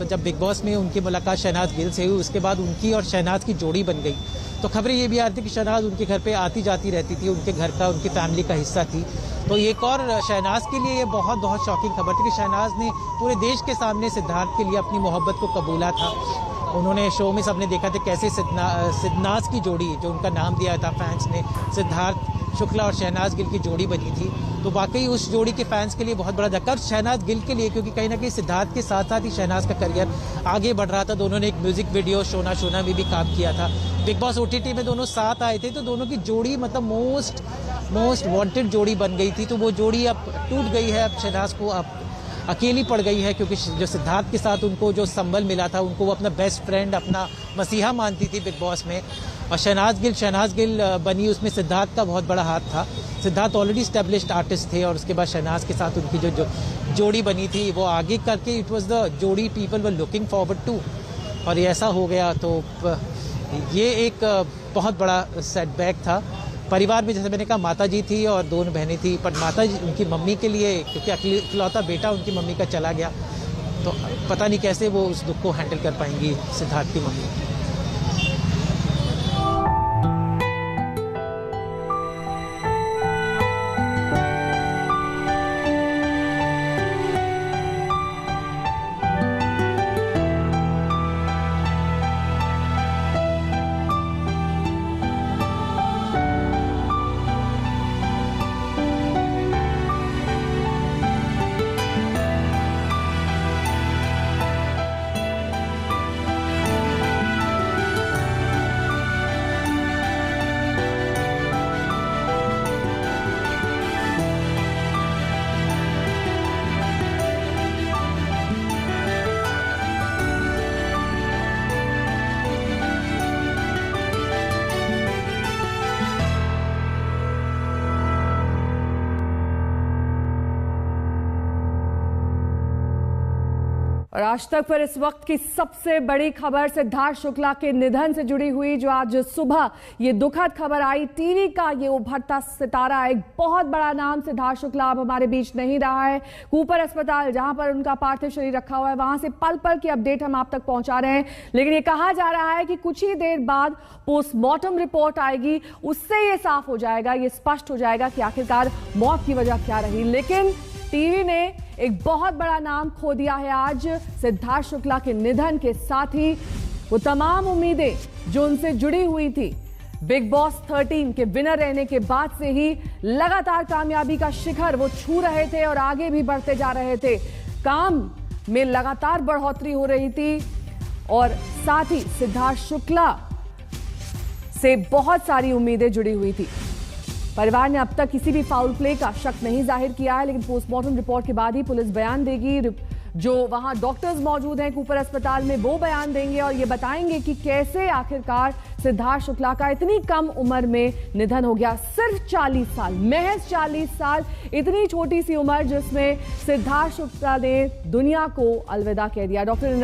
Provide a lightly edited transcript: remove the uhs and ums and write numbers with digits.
जब big boss में उनकी मुलाकात शहनाज गिल से हुई, उसके बाद उनकी और शहनाज की जोड़ी बन गई। तो खबरें ये भी आ रही थी कि शहनाज उनके घर पे आती जाती रहती थी, उनके घर का, उनकी फैमिली का हिस्सा थी। तो एक और शहनाज के लिए ये बहुत बहुत शॉकिंग खबर थी कि शहनाज ने पूरे देश के सामने सिद्धार्थ के लिए अपनी मोहब्बत को कबूला था। उन्होंने शो में सबने देखा था कैसे सिद्धनाज की जोड़ी, जो उनका नाम दिया था फैंस ने, सिद्धार्थ शुक्ला और शहनाज गिल की जोड़ी बनी थी। तो वाकई उस जोड़ी के फैंस के लिए बहुत बड़ा धक्का, और शहनाज गिल के लिए, क्योंकि कहीं ना कहीं सिद्धार्थ के साथ साथ ही शहनाज का करियर आगे बढ़ रहा था। दोनों ने एक म्यूजिक वीडियो शोना शोना में भी काम किया था। बिग बॉस OTT में दोनों साथ आए थे, तो दोनों की जोड़ी मतलब मोस्ट वांटेड जोड़ी बन गई थी। तो वो जोड़ी अब टूट गई है। अब शहनाज को अब अकेली पड़ गई है, क्योंकि जो सिद्धार्थ के साथ उनको जो संबल मिला था, उनको वो अपना बेस्ट फ्रेंड, अपना मसीहा मानती थी बिग बॉस में। और शहनाज गिल बनी, उसमें सिद्धार्थ का बहुत बड़ा हाथ था। सिद्धार्थ ऑलरेडी स्टैब्लिश्ड आर्टिस्ट थे, और उसके बाद शहनाज के साथ उनकी जो जोड़ी बनी थी वो आगे करके इट वाज द जोड़ी people were looking forward to, और ये ऐसा हो गया। तो ये एक बहुत बड़ा सेटबैक था परिवार में। जैसे मैंने कहा, माता जी थी और दोनों बहनें थी, पर माता जी उनकी मम्मी के लिए, क्योंकि इकलौता बेटा उनकी मम्मी का चला गया, तो पता नहीं कैसे वो उस दुख को हैंडल कर पाएंगी सिद्धार्थ की मम्मी। और आज तक पर इस वक्त की सबसे बड़ी खबर सिद्धार्थ शुक्ला के निधन से जुड़ी हुई, जो आज सुबह ये दुखद खबर आई। टीवी का ये उभरता सितारा, एक बहुत बड़ा नाम सिद्धार्थ शुक्ला अब हमारे बीच नहीं रहा है। कूपर अस्पताल, जहां पर उनका पार्थिव शरीर रखा हुआ है, वहां से पल पल की अपडेट हम आप तक पहुंचा रहे हैं। लेकिन ये कहा जा रहा है कि कुछ ही देर बाद पोस्टमार्टम रिपोर्ट आएगी, उससे ये साफ हो जाएगा, ये स्पष्ट हो जाएगा कि आखिरकार मौत की वजह क्या रही। लेकिन टीवी ने एक बहुत बड़ा नाम खो दिया है आज सिद्धार्थ शुक्ला के निधन के साथ ही। वो तमाम उम्मीदें जो उनसे जुड़ी हुई थी, बिग बॉस 13 के विनर रहने के बाद से ही लगातार कामयाबी का शिखर वो छू रहे थे और आगे भी बढ़ते जा रहे थे। काम में लगातार बढ़ोतरी हो रही थी, और साथ ही सिद्धार्थ शुक्ला से बहुत सारी उम्मीदें जुड़ी हुई थी। परिवार ने अब तक किसी भी फाउल प्ले का शक नहीं जाहिर किया है, लेकिन पोस्टमार्टम रिपोर्ट के बाद ही पुलिस बयान देगी। जो वहां डॉक्टर्स मौजूद हैं कूपर अस्पताल में, वो बयान देंगे और ये बताएंगे कि कैसे आखिरकार सिद्धार्थ शुक्ला का इतनी कम उम्र में निधन हो गया। सिर्फ 40 साल, महज 40 साल, इतनी छोटी सी उम्र जिसमें सिद्धार्थ शुक्ला ने दुनिया को अलविदा कह दिया। डॉक्टर